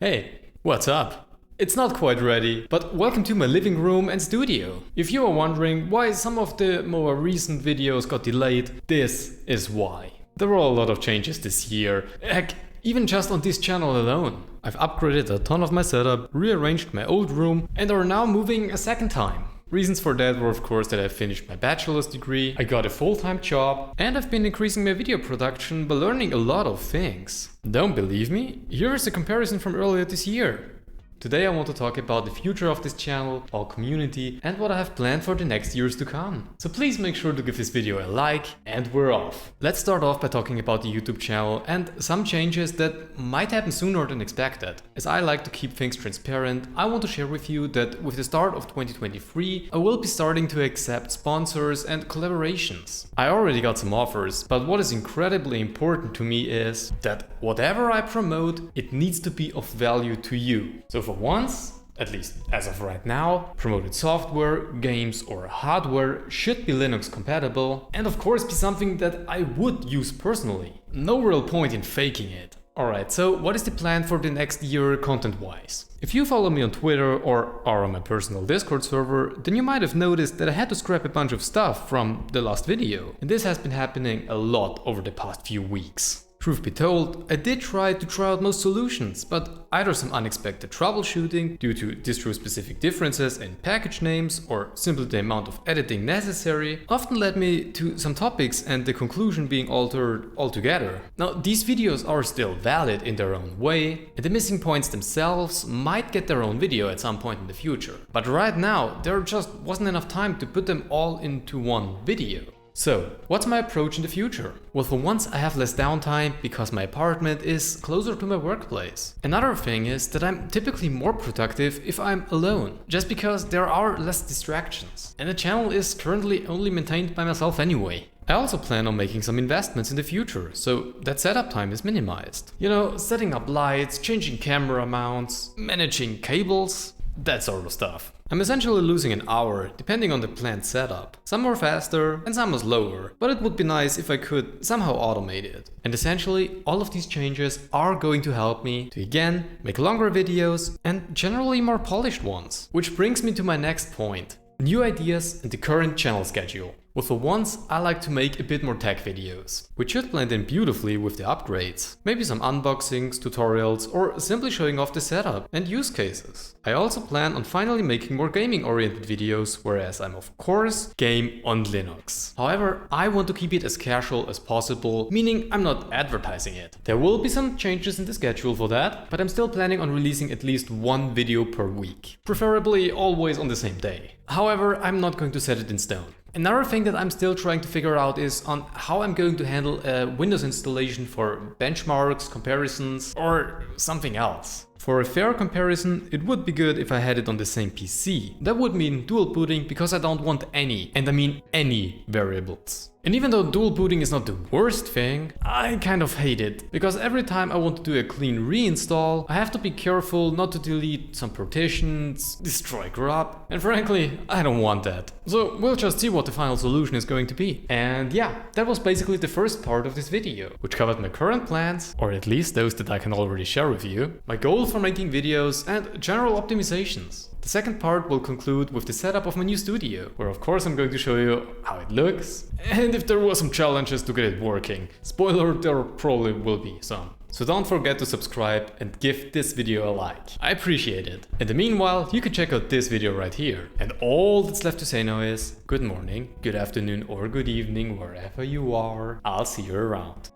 Hey, what's up? It's not quite ready, but welcome to my living room and studio. If you are wondering why some of the more recent videos got delayed, this is why. There were a lot of changes this year. Heck, even just on this channel alone. I've upgraded a ton of my setup, rearranged my old room, and are now moving a second time. Reasons for that were of course that I finished my bachelor's degree, I got a full-time job, and I've been increasing my video production by learning a lot of things. Don't believe me? Here is a comparison from earlier this year. Today I want to talk about the future of this channel, our community, and what I have planned for the next years to come. So please make sure to give this video a like, and we're off. Let's start off by talking about the YouTube channel and some changes that might happen sooner than expected. As I like to keep things transparent, I want to share with you that with the start of 2023, I will be starting to accept sponsors and collaborations. I already got some offers, but what is incredibly important to me is that whatever I promote, it needs to be of value to you. So for once, at least as of right now, promoted software, games or hardware should be Linux compatible and of course be something that I would use personally. No real point in faking it. Alright, so what is the plan for the next year content-wise? If you follow me on Twitter or are on my personal Discord server, then you might have noticed that I had to scrap a bunch of stuff from the last video. And this has been happening a lot over the past few weeks. Truth be told, I did try out most solutions, but either some unexpected troubleshooting due to distro-specific differences in package names or simply the amount of editing necessary often led me to some topics and the conclusion being altered altogether. Now, these videos are still valid in their own way, and the missing points themselves might get their own video at some point in the future. But right now, there just wasn't enough time to put them all into one video. So, what's my approach in the future? Well, for once I have less downtime because my apartment is closer to my workplace. Another thing is that I'm typically more productive if I'm alone, just because there are less distractions. And the channel is currently only maintained by myself anyway. I also plan on making some investments in the future, so that setup time is minimized. You know, setting up lights, changing camera mounts, managing cables, that sort of stuff. I'm essentially losing an hour, depending on the planned setup. Some are faster and some are slower, but it would be nice if I could somehow automate it. And essentially, all of these changes are going to help me to again make longer videos and generally more polished ones. Which brings me to my next point. New ideas and the current channel schedule. Well, for once, I like to make a bit more tech videos, which should blend in beautifully with the upgrades. Maybe some unboxings, tutorials, or simply showing off the setup and use cases. I also plan on finally making more gaming-oriented videos, whereas I'm of course game on Linux. However, I want to keep it as casual as possible, meaning I'm not advertising it. There will be some changes in the schedule for that, but I'm still planning on releasing at least one video per week, preferably always on the same day. However, I'm not going to set it in stone. Another thing that I'm still trying to figure out is on how I'm going to handle a Windows installation for benchmarks, comparisons, or something else. For a fair comparison, it would be good if I had it on the same PC. That would mean dual booting because I don't want any, and I mean any, variables. And even though dual booting is not the worst thing, I kind of hate it, because every time I want to do a clean reinstall, I have to be careful not to delete some partitions, destroy grub, and frankly, I don't want that. So we'll just see what the final solution is going to be. And yeah, that was basically the first part of this video, which covered my current plans, or at least those that I can already share with you, my goal for making videos, and general optimizations. The second part will conclude with the setup of my new studio, where of course I'm going to show you how it looks, and if there were some challenges to get it working. Spoiler, there probably will be some. So don't forget to subscribe and give this video a like. I appreciate it. In the meanwhile, you can check out this video right here. And all that's left to say now is good morning, good afternoon or good evening wherever you are. I'll see you around.